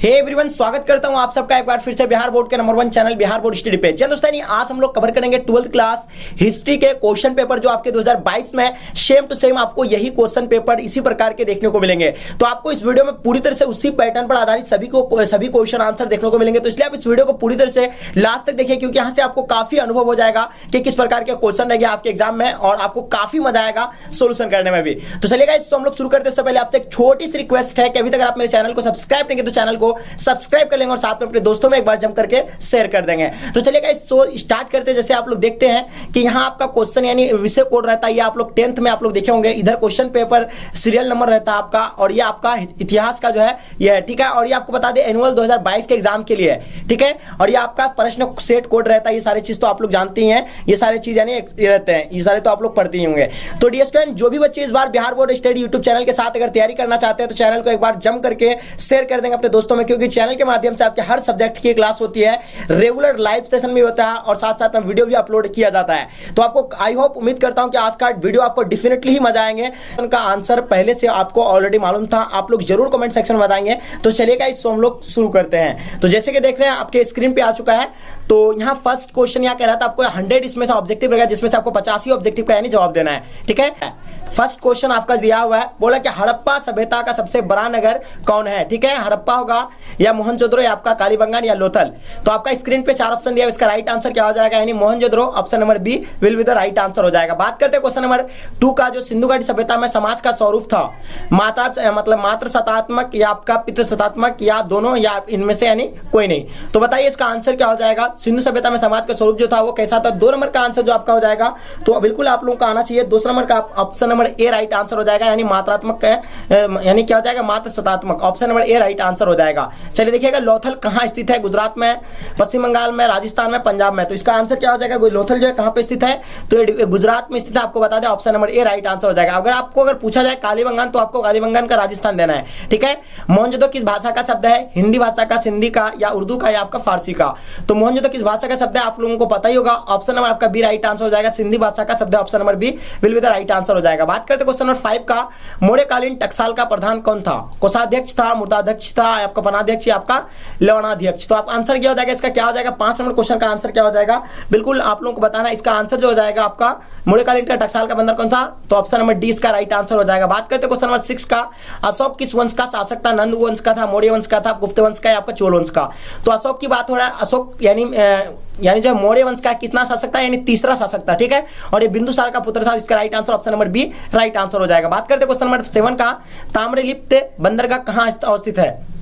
Hey everyone, स्वागत करता हूं आप सबका एक बार फिर से बिहार बोर्ड के number 1 channel Bihar board study पे। दोस्तों, आज हम लोग कवर करेंगे 12th क्लास हिस्ट्री के क्वेश्चन पेपर जो आपके 2022 में सेम टू सेम आपको यही क्वेश्चन पेपर इसी प्रकार के देखने को मिलेंगे। तो आपको इस वीडियो में पूरी तरह से उसी पैटर्न पर आधारित सभी क्वेश्चन आंसर देखने को मिलेंगे। तो इसलिए आप इस वीडियो को पूरी तरह से लास्ट तक देखिए, क्योंकि यहां से आपको काफी अनुभव हो जाएगा कि किस प्रकार के क्वेश्चन रहेंगे आपके एग्जाम में और आपको काफी मजा आएगा सोल्यूशन करने में भी। तो चलिए गाइस, हम लोग शुरू करते हैं। उससे पहले आपसे एक छोटी सी रिक्वेस्ट है कि अभी तक आप मेरे चैनल को सब्सक्राइब नहीं किए तो चैनल को सब्सक्राइब कर लेंगे और साथ में अपने दोस्तों में एक बार जम करके शेयर कर देंगे। तो चलिए गाइस, स्टार्ट करते हैं। जैसे आप लोग देखते हैं कि यहाँ आपका क्वेश्चन यानी विषय कोड रहता है, ये आप लोग 10th में आप लोग देखे होंगे। इधर क्वेश्चन पेपर सीरियल नंबर रहता है आपका, और ये आपका इतिहास का जो है ये, ठीक है। और ये आपको बता दें एनुअल 2022 के एग्जाम के लिए, ठीक है। और ये आपका प्रश्न सेट कोड रहता है। ये सारी चीज तो आप लोग जानते ही हैं, ये सारी चीज यानी रहते हैं, ये सारे तो आप लोग पढ़ते ही होंगे। तो डियर स्टूडेंट, जो भी बच्चे इस बार Bihar board study YouTube channel के साथ अगर तैयारी करना चाहते हैं तो चैनल को एक बार जम करके शेयर कर देंगे अपने दोस्तों में, क्योंकि चैनल के माध्यम से आपके हर सब्जेक्ट की क्लास होती है, रेगुलर लाइव सेशन भी होता है और साथ साथ में वीडियो भी अपलोड किया जाता है। तो आपको आई होप, उम्मीद करता हूं कि आज का वीडियो आपको डेफिनेटली ही मजा आएंगे। उनका आंसर पहले से आपको ऑलरेडी मालूम था, आप लोग जरूर कमेंट सेक्शन में बताएंगे। तो चलिएगा, इसको हम लोग शुरू करते हैं। तो जैसे कि देख रहे हैं आपके स्क्रीन पे आ चुका है। तो यहाँ फर्स्ट क्वेश्चन यहाँ कह रहा था आपको 100 इसमें से ऑब्जेक्टिव रहेगा, जिसमें से आपको 85 ऑब्जेक्टिव का यानी जवाब देना है, ठीक है। फर्स्ट क्वेश्चन आपका दिया हुआ है, बोला कि हड़प्पा सभ्यता का सबसे बड़ा नगर कौन है, ठीक है। हड़प्पा होगा या मोहनजोदड़ो या आपका कालीबंगान या लोथल। तो आपका स्क्रीन पे 4 ऑप्शन दिया है, इसका राइट आंसर क्या हो जाएगा, यानी Mohenjodaro. Option number B will be the right answer हो जाएगा। बात करते हैं क्वेश्चन नंबर 2 का, जो सिंधु घाटी सभ्यता में समाज का स्वरूप था, मात्र सतात्मक या आपका पितृ सतात्मक या दोनों या इनमें से यानी कोई नहीं। तो बताइए इसका आंसर क्या हो जाएगा। सिंधु सभ्यता में समाज का स्वरूप जो था वो कैसा था। 2 नंबर का आंसर जो आपका हो जाएगा, तो बिल्कुल आप लोगों का आना चाहिए। दूसरा नंबर का option number A right answer हो जाएगा, यानी मात्रात्मक यानी क्या हो जाएगा, मात्र सतात्मक। Option number A right answer हो जाएगा। चलिए देखिएगा, लोथल कहां स्थित है, गुजरात में, पश्चिम बंगाल में, राजस्थान में, पंजाब में। तो इसका आंसर क्या हो जाएगा, लोथल जो है कहां पे स्थित है, तो गुजरात में स्थित है। आपको बता दें option number A right answer हो जाएगा। अगर पूछा जाए कालीबंगान, तो आपको कालीबंगान का राजस्थान देना है, ठीक है। मोहनजोदड़ो किस भाषा का शब्द है, हिंदी भाषा का, सिंधी का या उर्दू का या आपका फारसी का। तो मोहनजोदड़ो किस भाषा का शब्द है, आप लोगों को पता ही होगा। ऑप्शन नंबर आपका बी राइट आंसर हो जाएगा, सिंधी भाषा का शब्द है। Option number B will be the right answer हो जाएगा। बात करते क्वेश्चन नंबर 5 का, मौर्यकालीन टकसाल का प्रधान कौन था, कोषाध्यक्ष था, मृदाध्यक्ष था, आपका वनाध्यक्ष या आपका लवणाध्यक्ष। तो आप आंसर क्या हो जाएगा, इसका क्या हो जाएगा। 5 नंबर क्वेश्चन का आंसर क्या हो जाएगा, बिल्कुल आप लोगों को बताना। इसका आंसर जो हो जाएगा आपका, मौर्यकालीन का टकसाल का बंदर कौन था, तो ऑप्शन नंबर डी इसका राइट आंसर हो जाएगा। बात करते क्वेश्चन नंबर 6 का, अशोक किस वंश का शासक था, नंद वंश का था, मौर्य वंश का था, गुप्त वंश का या आपका चोल वंश का। तो अशोक की बात हो रहा है। अशोक यानी जो मौर्य वंश का कितना शासक था, यानी तीसरा शासक था, ठीक है। और ये बिंदुसार का पुत्र था। इसका right answer option number B right answer हो जाएगा। बात करते क्वेश्चन नंबर 7 का, ताम्रलिप्त बंदरगाह कहां अवस्थित है,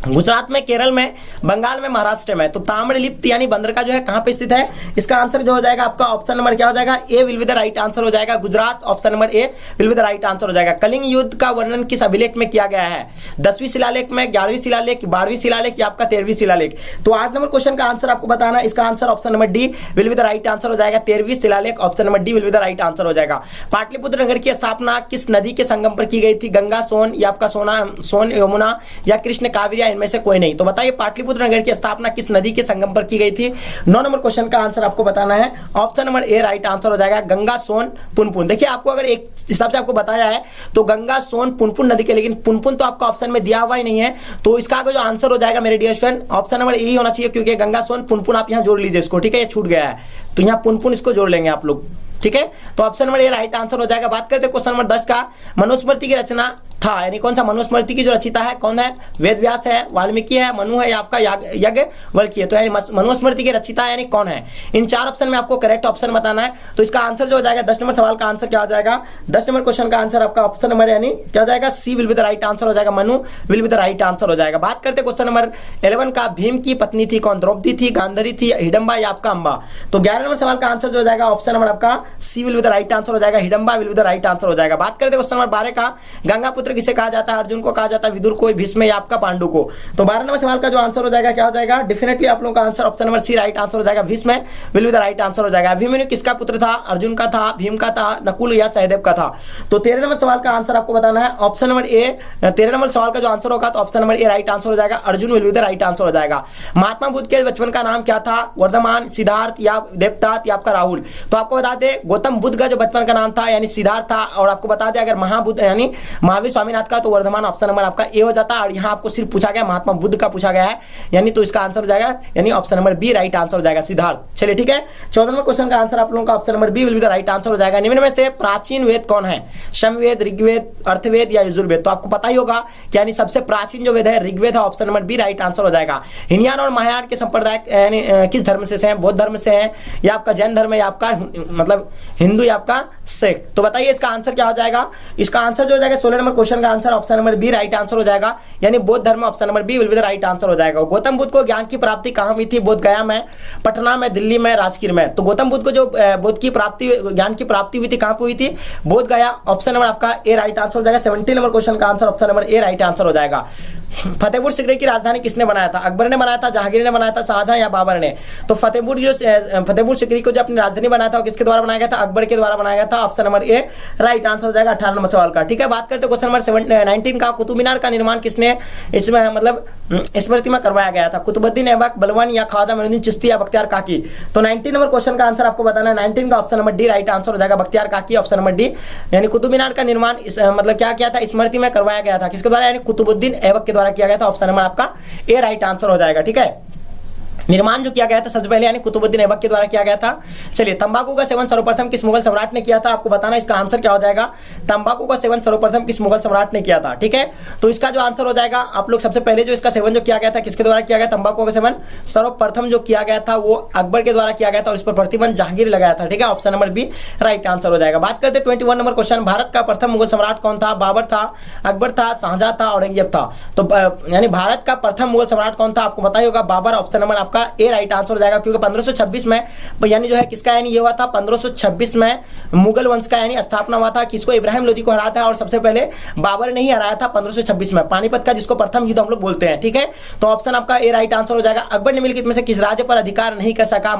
गुजरात में, केरल में, बंगाल में, महाराष्ट्र में। तो ताम्रलिप्त यानी बंदरगाह जो है कहां पे स्थित है, इसका आंसर जो हो जाएगा आपका ऑप्शन नंबर क्या हो जाएगा, A will be the right answer हो जाएगा, Gujarat. Option number A will be the right answer हो जाएगा। कलिंग युद्ध का वर्णन किस अभिलेख में किया गया है, 10वीं शिलालेख में, 11वीं शिलालेख, 12वीं शिलालेख या आपका 13वीं शिलालेख। तो 8 नंबर क्वेश्चन का आंसर आपको बताना, इसका answer option number D will be the right answer हो जाएगा, 13वीं शिलालेख। Option number D will be the right answer हो जाएगा। पाटलिपुत्र नगर की स्थापना किस नदी के संगम पर की गई थी, गंगा, सोन या आपका सोन यमुना या कृष्ण कावेरी या इनमें से कोई नहीं। तो बताइए पाटलिपुत्र नगर की स्थापना किस नदी के संगम पर की गई थी। 9 नंबर क्वेश्चन का आंसर आपको बताना है, option number A right answer हो जाएगा, गंगा, सोन, पुनपुन। देखिए आपको अगर एक हिसाब से आपको बताया है तो गंगा, सोन, पुनपुन नदी के, लेकिन पुनपुन तो आपका ऑप्शन में दिया हुआ ही नहीं है। तो इसका जो आंसर हो जाएगा मेरे dear student, option number A ही होना चाहिए, क्योंकि गंगा, सोन, पुनपुन आप यहाँ जोड़ लीजिए इसको, ठीक है। ये छूट गया है तो यहाँ पुनपुन इसको जोड़ लेंगे आप लोग, ठीक है। तो option number A right answer हो जाएगा। बात करते हैं क्वेश्चन नंबर 10 का, मनुस्मृति की रचना था, यानी कौन सा, मनुस्मृति की जो रचिता है कौन है, वेद व्यास है, वाल्मीकि है, मनु है या आपका याज्ञवल्क्य है। तो यानी मनुस्मृति की रचिता यानी कौन है। इन 4 ऑप्शन में आपको करेक्ट ऑप्शन बताना है। तो इसका आंसर जो हो जाएगा, 10 नंबर सवाल का आंसर क्या हो जाएगा, 10 नंबर क्वेश्चन का आंसर आपका ऑप्शन नंबर यानी क्या हो जाएगा, C will be the right answer हो जाएगा, Manu will be the right answer हो जाएगा। बात करते क्वेश्चन नंबर 11 का, भीम की पत्नी थी कौन, द्रौपदी थी, गांधारी थी, हिडंबा या आपका अंबा। तो 11 नंबर सवाल का आंसर जो हो जाएगा, ऑप्शन नंबर आपका C will be the right answer हो जाएगा, Hidimba will be the right answer हो जाएगा। बात करते क्वेश्चन नंबर 12 का, गंगा पुत्र किसे कहा जाता है, अर्जुन को कहा जाता है, विदुर को, भीष्म या आपका पांडु को। तो 12 नंबर सवाल का जो आंसर हो जाएगा क्या हो जाएगा, डेफिनेटली आप लोगों का answer option number C right answer हो जाएगा, Bhishma will be the right answer हो जाएगा। अभिमन्यु किसका पुत्र था, अर्जुन का था, भीम का था, नकुल या सहदेव का था। तो 13 नंबर सवाल का आंसर आपको बताना है, ऑप्शन नंबर ए। 13 नंबर सवाल का जो आंसर होगा तो option number A right answer हो जाएगा, Arjun will be the right answer हो जाएगा। महात्मा बुद्ध के बचपन का नाम क्या था, वर्धमान, सिद्धार्थ या देवदत्त या आपका राहुल। तो आपको बता दें गौतम बुद्ध का जो बचपन का नाम था यानी सिद्धार्थ था। और आपको बता दें अगर महाबुद्ध यानी महावीर स्वामीनाथ का, तो वर्धमान ऑप्शन नंबर आपका ए हो जाता है। और यहाँ आपको सिर्फ पूछा गया महात्मा बुद्ध का पूछा गया है, यानी तो इसका आंसर हो जाएगा यानी option number B right answer हो जाएगा, सिद्धार्थ। चलिए ठीक है, 14वें क्वेश्चन का आंसर आप लोगों का option number B will be the right answer हो जाएगा। निम्न में से प्राचीन वेद कौन है? समवेद, ऋग्वेद, अर्थवेद या यजुर्वेद? तो आपको पता ही होगा कि यानी सबसे प्राचीन जो वेद है ऋग्वेद है, option number B right answer हो जाएगा। हिनयान और महायान के संप्रदाय यानी किस धर्म से हैं? बौद्ध धर्म से हैं, या आपका जैन धर्म है, या आपका मतलब हिंदू, या आपका सिख? तो बताइए इसका आंसर क्या हो जाएगा? इसका आंसर जो हो जाएगा 16 नंबर क्वेश्चन का answer option number B right answer हो जाएगा, यानी बौद्ध धर्म, option number B will be the right answer हो जाएगा। गौतम बुद्ध को ज्ञान की प्राप्ति कहां हुई थी? बोध गया में, पटना में, दिल्ली में, राजगीर में? तो गौतम बुद्ध को जो बोध की प्राप्ति, ज्ञान की प्राप्ति हुई थी कहां पर हुई थी? बोध गया, ऑप्शन नंबर आपका ए राइट आंसर हो जाएगा। 17 नंबर क्वेश्चन का answer option number A right answer हो जाएगा। फतेहपुर सीकरी की राजधानी किसने बनाया था? अकबर ने बनाया था, जहांगीर ने बनाया था, शाहजहां या बाबर ने? तो फतेहपुर सीकरी को जो अपनी राजधानी बनाया था किसके द्वारा बनाया गया था? अकबर के द्वारा बनाया गया था, option number A right answer हो जाएगा 18 नंबर सवाल का। ठीक है, बात करते हैं क्वेश्चन नंबर 19 का। कुतुब मीनार का निर्माण किसने इसमें मतलब स्मृति में करवाया गया था? कुतुबुद्दीन ऐबक, बलवन या ख्वाजा मोइनुद्दीन चिश्ती या बख्तियार काकी? तो 19 नंबर क्वेश्चन का आंसर आपको बताना है, 19 का option number D right answer हो जाएगा, बख्तियार काकी, ऑप्शन नंबर डी। यानी कुतुब मीनार का निर्माण मतलब क्या किया था? स्मृति में करवाया गया था, किसके द्वारा? यानी कुतुबुद्दीन ऐबक के द्वारा किया गया था, ऑप्शन नंबर आपका ए राइट आंसर हो जाएगा। ठीक है, निर्माण जो किया गया था सबसे पहले यानी कुतुबुद्दीन ऐबक के द्वारा किया गया था। चलिए, तंबाकू का सेवन सर्वप्रथम किस मुगल सम्राट ने किया था? आपको बताना इसका आंसर क्या हो जाएगा। तंबाकू का सेवन सर्वप्रथम किस मुगल सम्राट ने किया था? ठीक है, तो इसका जो आंसर हो जाएगा, आप लोग सबसे पहले जो इसका सेवन जो किया गया था किसके द्वारा किया गया? तंबाकू का सेवन सर्वप्रथम जो किया गया था वो अकबर के द्वारा किया गया था, और इस पर प्रतिबंध जहांगीर लगाया था। ठीक है, option number B right answer हो जाएगा। बात करते हैं 21 नंबर क्वेश्चन। भारत का प्रथम मुगल सम्राट कौन था? बाबर था, अकबर था, शाहजहां था, औरंगजेब था? तो यानी भारत का प्रथम मुगल सम्राट कौन था? आपको पता ही होगा, बाबर, ऑप्शन नंबर आपका ए राइट आंसर हो जाएगा, क्योंकि 1526 में यानी जो है किसका यानी ये हुआ था 1526 में मुगल वंश का यानी स्थापना हुआ था। किसको? इब्राहिम लोदी को हराया था, और सबसे पहले बाबर ने ही हराया था 1526 में, पानीपत का, जिसको प्रथम युद्ध हम लोग बोलते हैं। ठीक है, तो ऑप्शन आपका ए राइट आंसर हो जाएगा। अकबर निम्नलिखित में से किस राज्य पर अधिकार नहीं कर सका?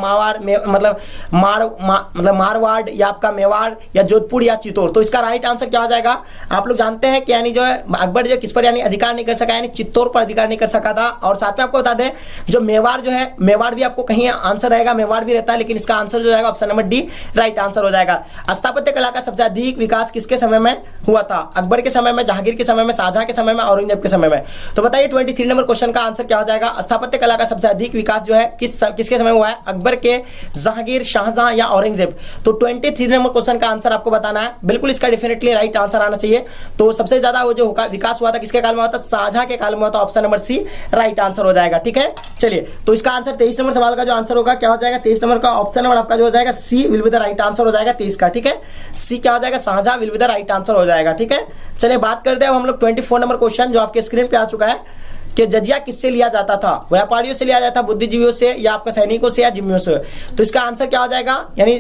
मारवाड़ या आपका मेवाड़ या जोधपुर या चित्तौड़? तो इसका राइट आंसर क्या हो जाएगा? आप लोग जानते हैं कि यानी जो है अकबर जो किस पर यानी अधिकार नहीं कर सका, यानी चित्तौड़ पर अधिकार नहीं कर सका था। और साथ में आपको बता दें जो मेवाड़ जो है, मेवाड़ भी आपको कहीं आंसर रहेगा, मेवाड़ भी रहता है, लेकिन इसका आंसर जो जाएगा option number D right answer हो जाएगा। स्थापत्य कला का सबसे अधिक विकास किसके समय में हुआ था? अकबर के समय में, जहांगीर के समय में, शाहजहां के समय में, औरंगजेब के समय में? तो बताइए 23 नंबर क्वेश्चन का आंसर क्या हो जाएगा। स्थापत्य कला का सबसे अधिक विकास जो है किसके समय हुआ है? अकबर के, जहांगीर, शाहजहां या औरंगजेब? तो 23 नंबर क्वेश्चन का आंसर आपको बताना है, बिल्कुल इसका डेफिनेटली राइट आंसर आना चाहिए। तो सबसे ज्यादा वो जो विकास हुआ था किसके काल में हुआ था? शाहजहां के काल में हुआ था, option number C right answer हो जाएगा। ठीक है, चलिए, तो इसका आंसर 23 नंबर सवाल का जो आंसर होगा क्या हो जाएगा? 23 नंबर का ऑप्शन नंबर आपका जो हो जाएगा C will be the right answer हो जाएगा 23 का। ठीक है, सी क्या हो जाएगा? Shahjahan will be the right answer हो जाएगा। ठीक है, चलिए बात करते हैं हम लोग 24 नंबर क्वेश्चन जो आपके स्क्रीन पे आ चुका है कि जजिया किससे लिया जाता था? व्यापारियों से लिया जाता था, बुद्धिजीवियों से, या आपका सैनिकों से, या जिम्मियों से? तो इसका आंसर क्या हो जाएगा? यानी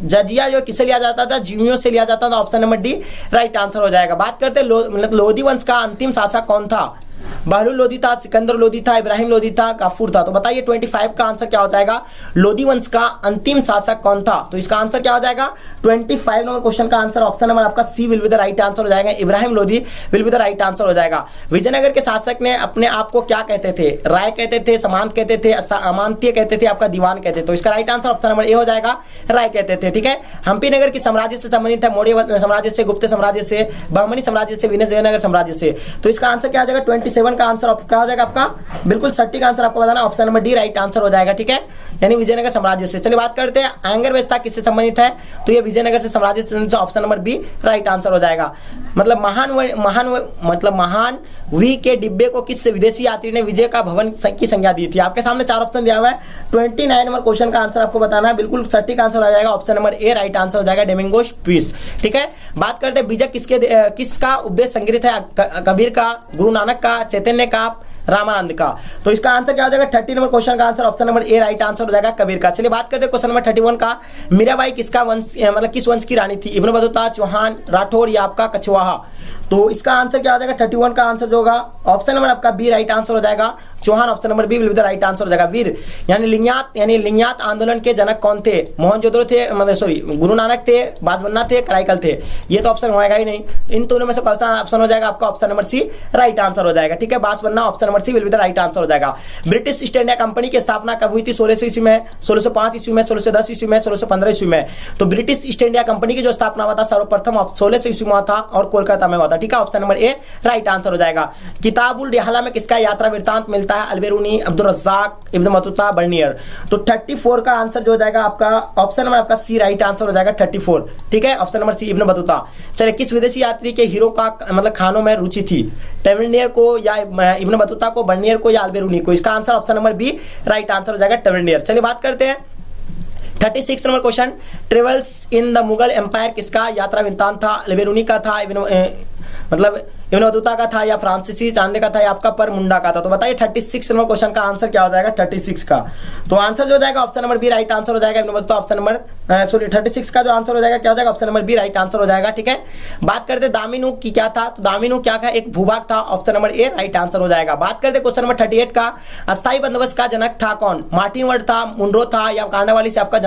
जजिया जो किससे लिया जाता था? जिम्मियों से लिया जाता था, option number D right answer हो जाएगा। बात करते हैं मतलब लोधी वंश का अंतिम शासक कौन था? बहलुल लोधी था, सिकंदर लोधी था, इब्राहिम लोधी था, काफूर था? तो बताइए 25 का आंसर क्या हो जाएगा? लोधी वंश का अंतिम शासक कौन था? तो इसका आंसर क्या हो जाएगा? 25 नंबर क्वेश्चन का आंसर ऑप्शन नंबर आपका C will be the right answer हो जाएगा, Ibrahim Lodi will be the right answer हो जाएगा। विजयनगर के शासक ने अपने आप को क्या कहते थे? राय कहते थे, सामंत कहते थे, अमांतीय कहते थे, आपका दीवान कहते थे? तो इसका राइट आंसर ऑप्शन नंबर ए हो जाएगा, राय कहते थे। ठीक है, हम्पी नगर की साम्राज्य से संबंधित है? मौर्य साम्राज्य से, गुप्त साम्राज्य से, बहमनी साम्राज्य से, विजयनगर साम्राज्य से? तो इसका आंसर क्या हो जाएगा? 27 का आंसर क्या हो जाएगा आपका? बिल्कुल सटीक आंसर आपको बताना, option number D right answer हो जाएगा। ठीक है, यानी विजयनगर साम्राज्य से। चलिए बात करते हैं आयंगर व्यवस्था किससे संबंधित है? तो ये विजयनगर से साम्राज्य से, option number B right answer हो जाएगा। मतलब महान वी के डिब्बे को किस विदेशी यात्री ने विजय का भवन की संज्ञा दी थी? आपके सामने 4 ऑप्शन दिया हुआ है। 29 नंबर क्वेश्चन का आंसर आपको बताना है, बिल्कुल सटीक आंसर आ जाएगा, option number A right answer हो जाएगा, डोमिंगोस पीस। ठीक है, बात करते हैं बीजक किसका उपदेश संग्रहित है? कबीर का, गुरु नानक का, चैतन्य का, रामानंद का? तो इसका आंसर क्या हो जाएगा? 30 नंबर क्वेश्चन का answer option number A right answer हो जाएगा, कबीर का। चलिए बात करते हैं क्वेश्चन नंबर 31 का। मीराबाई किसका वंश मतलब किस वंश की रानी थी? इब्न बतूता, चौहान, राठौर या आपका कछवाहा? तो इसका आंसर क्या हो जाएगा? 31 का आंसर जो होगा ऑप्शन नंबर आपका बी राइट आंसर हो जाएगा, Chauhan, option number B will be the right answer हो जाएगा। वीर यानी लिंगायत आंदोलन के जनक कौन थे? मोहनजोदड़ो थे, मतलब सॉरी गुरु नानक थे, बासवन्ना थे, कराईकल थे? ये तो ऑप्शन होएगा ही नहीं, इन दोनों में से कौन सा ऑप्शन हो जाएगा आपका? Option number C right answer हो जाएगा। ठीक है, Basavanna, option number C will be the right answer हो जाएगा। ब्रिटिश ईस्ट इंडिया कंपनी की स्थापना कब हुई थी? 1600 ईस्वी में, 1605 ईस्वी में, 1610 ईस्वी में, 1615 ईस्वी में? तो ब्रिटिश ईस्ट इंडिया कंपनी की जो स्थापना हुआ था सर्वप्रथम 1600 ईस्वी में हुआ था और कोलकाता में हुआ था। ठीक है, option number A right answer हो जाएगा। किताबुल रिहाला में किसका यात्रा वृत्तांत मिलता है? Alberuni, Abdul Razzaq, Ibn Battuta, Bernier. तो 34 का आंसर जो हो जाएगा आपका ऑप्शन नंबर आपका सी राइट आंसर हो जाएगा 34, ठीक है, option number C Ibn Battuta. चलिए, किस विदेशी यात्री के हीरो का मतलब खानों में रुचि थी? टेवेनियर को या इब्न बतूता को, बर्नियर को या अलबेरूनी को? इसका answer option number B right answer हो जाएगा टेवेनियर। चलिए बात करते हैं 36 number question, travels in the Mughal empire किसका यात्रा वृत्तांत था? अलबेरूनी का था, मतलब इब्न बतूता का था, या फ्रांसीसी चांदे का था, या आपका पर मुंडा का था? तो बताइए 36 नंबर क्वेश्चन का आंसर क्या हो जाएगा 36 का? तो आंसर जो हो जाएगा option number B right answer हो जाएगा इब्न बतूता। ऑप्शन नंबर 36 का जो आंसर हो जाएगा क्या हो जाएगा? Option number B right answer हो जाएगा, ठीक है। बात करते दामिनू की क्या था? तो दामिनू क्या था? एक भूभाग था, option number A right answer हो जाएगा। बात करते क्वेश्चन नंबर 38 का, अस्थायी बंदोबस्त का जनक था कौन? मार्टिन वर्ड था, मुनरो था, या कांडावाली से आपका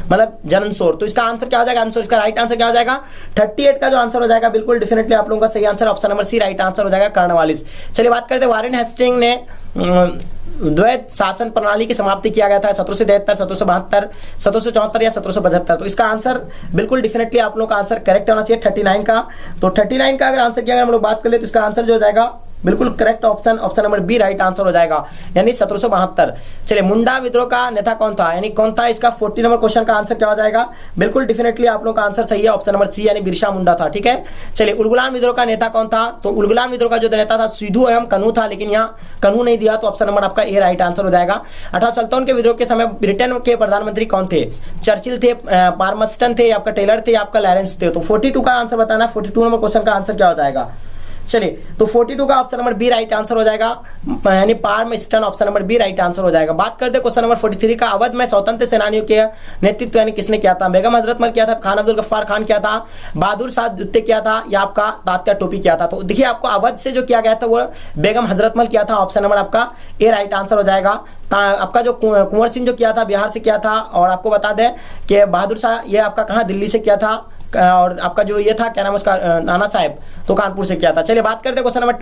मतलब जननसोर? तो इसका आंसर क्या हो जाएगा? आंसर इसका राइट आंसर क्या हो जाएगा? 38 का जो आंसर हो जाएगा बिल्कुल डेफिनेटली आप लोगों का सही answer option number C right answer हो जाएगा कार्नवालिस। चलिए बात करते हैं वारेन हेस्टिंग ने द्वैत शासन प्रणाली की समाप्ति किया गया था 1773, 1772, 1774 या 1775? तो इसका आंसर बिल्कुल डेफिनेटली आप लोगों का आंसर करेक्ट होना चाहिए 39 का। तो 39 का अगर आंसर किया अगर हम लोग बात कर ले तो इसका आंसर जो हो जाएगा बिल्कुल correct option number B right answer हो जाएगा, यानी 1772। चलिए, मुंडा विद्रोह का नेता कौन था, यानी कौन था? इसका 40 नंबर क्वेश्चन का आंसर क्या हो जाएगा? बिल्कुल डेफिनेटली आप लोग का आंसर सही है, ऑप्शन नंबर सी यानी बिरसा मुंडा था, ठीक है। चलिए, उलगुलान विद्रोह का नेता कौन था? तो उलगुलान विद्रोह का जो नेता था सिधु एवं कन्हू था, लेकिन यहाँ कन्हू नहीं दिया, तो ऑप्शन नंबर आपका ए राइट आंसर हो जाएगा। 1857 के विद्रोह के समय ब्रिटेन के प्रधानमंत्री कौन थे? चर्चिल थे, पार्मस्टन थे, आपका टेलर थे, आपका लॉरेंस थे? तो 42 का आंसर बताना, 42 नंबर क्वेश्चन का आंसर क्या हो जाएगा? चलिए, तो 42 का option number B right answer हो जाएगा, यानी Palmerston option number B right answer हो जाएगा। बात करते हैं क्वेश्चन नंबर 43 का, अवध में स्वतंत्र सेनानियों के नेतृत्व यानी किसने किया था? बेगम हजरत महल किया था, खान अब्दुल गफ्फार खान किया था, बहादुर शाह द्वितीय किया था, या आपका तात्या टोपी किया था? तो देखिए, आपको अवध से जो किया गया था वो बेगम हजरत महल किया था, ऑप्शन नंबर आपका ए राइट आंसर हो जाएगा। आपका जो कुंवर सिंह जो किया था बिहार से किया था, और आपको बता दें कि बहादुर शाह ये आपका कहाँ दिल्ली से किया था, और आपका जो ये था क्या नाम उसका नाना साहब तो कानपुर से किया था। चलिए बात करते हैं question number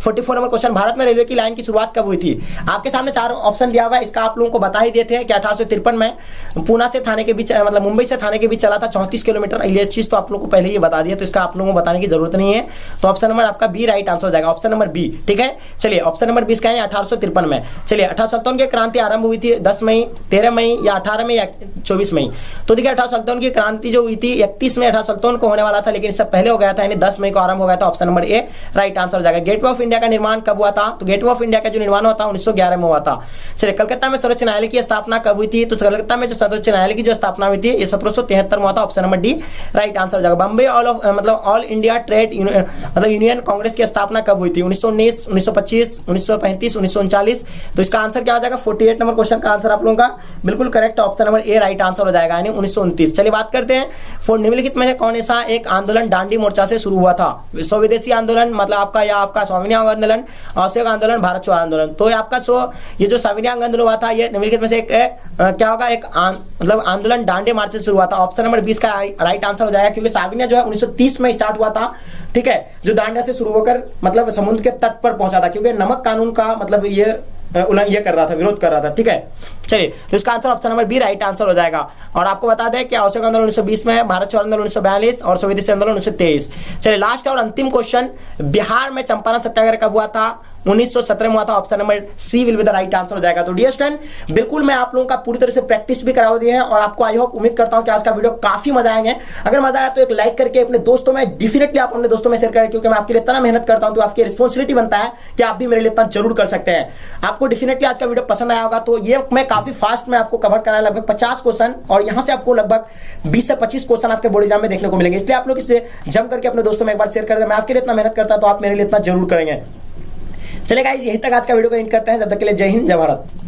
44 number question, Bharat में रेलवे की लाइन की शुरुआत कब हुई थी? आपके सामने 4 ऑप्शन दिया हुआ है, इसका आप लोगों को बता ही देते हैं कि 1853 में पूना से थाने के बीच मतलब मुंबई से थाने के बीच चला था 34 किलोमीटर। ये चीज तो आप लोगों को पहले ही बता दिया, तो इसका आप लोगों को बताने की जरूरत नहीं है। तो ऑप्शन नंबर आपका बी राइट आंसर हो जाएगा, ऑप्शन नंबर बी, ठीक है। चलिए, ऑप्शन नंबर 20 का है 1853 में। चलिए, 1857 की क्रांति आरंभ हुई थी 10 मई, 13 मई या 18 मई या 24 मई? तो देखिए, 1857 की क्रांति जो हुई थी 31 में 1857 को होने वाला था, लेकिन इससे पहले हो गया था, यानी 10 मई को आरंभ हो गया था, option number A right answer हो जाएगा। गेटवे ऑफ इंडिया का निर्माण कब हुआ था? तो गेटवे ऑफ इंडिया का जो निर्माण हुआ था 1911 में हुआ था। चलिए, कलकत्ता में सर्वोच्च न्यायालय की स्थापना कब हुई थी? तो कलकत्ता में जो सर्वोच्च न्यायालय की जो स्थापना हुई थी ये 1773 में हुआ था, option number D right answer हो जाएगा। Bombay all India trade union Congress की स्थापना कब हुई थी? 1919, 1925, 1935, 1939? तो इसका आंसर क्या हो जाएगा? 48 नंबर क्वेश्चन का आंसर आप लोगों का बिल्कुल correct, option number A right answer हो जाएगा, यानी 1929। चलिए बात करते हैं, निम्नलिखित में से कौन ऐसा एक आंदोलन दांडी मोर्चा से शुरू हुआ था? स्वदेशी आंदोलन मतलब आपका, या आपका स्वाभिमान आंदोलन, असहयोग आंदोलन, भारत छोड़ो आंदोलन? तो आपका ये जो स्वाभिमान आंदोलन हुआ था ये निम्नलिखित में से एक क्या होगा? एक मतलब आंदोलन दांडी मार्च से शुरू हुआ था, ऑप्शन नंबर 20 का राइट आंसर हो जाएगा, क्योंकि स्वाभिमान जो है 1930 में स्टार्ट हुआ था, ठीक है, जो दांडिया से शुरू होकर मतलब समुद्र के तट पर पहुंचा था, क्योंकि नमक कानून का मतलब ये कर रहा था, विरोध कर रहा था, ठीक है। चलिए, तो इसका answer option number B right answer हो जाएगा। और आपको बता दें कि असहयोग आंदोलन 1920 में है, भारत छोड़ो आंदोलन 1942 और स्वदेशी आंदोलन 1923। चलिए, लास्ट और अंतिम क्वेश्चन, बिहार में चंपारण सत्याग्रह कब हुआ था? 1917 में हुआ था, option number C will be the right answer हो जाएगा। तो डियर स्टूडेंट, बिल्कुल मैं आप लोगों का पूरी तरह से प्रैक्टिस भी करवा दी है, और आपको आई होप उम्मीद करता हूं कि आज का वीडियो काफी मजा आएंगे। अगर मजा आया तो एक लाइक करके अपने दोस्तों में डेफिनेटली आप अपने दोस्तों में शेयर करें, क्योंकि मैं आपके लिए इतना मेहनत करता हूं तो आपकी रिस्पॉन्सिबिलिटी बनता है कि आप भी मेरे लिए इतना जरूर कर सकते हैं। आपको डेफिनेटली आज का वीडियो पसंद आया होगा, तो ये मैं काफी फास्ट में आपको कवर कराया, लगभग 50 क्वेश्चन, और यहां से आपको लगभग 20 से 25 क्वेश्चन आपके बोर्ड एग्जाम में देखने को मिलेंगे। इसलिए आप लोग इसे जम करके अपने दोस्तों में एक बार शेयर कर दें। मैं आपके लिए इतना मेहनत करता तो आप मेरे लिए इतना जरूर करेंगे। चलिए गाइस, यहीं तक आज का वीडियो को एंड करते हैं। जब तक के लिए जय हिंद, जय भारत।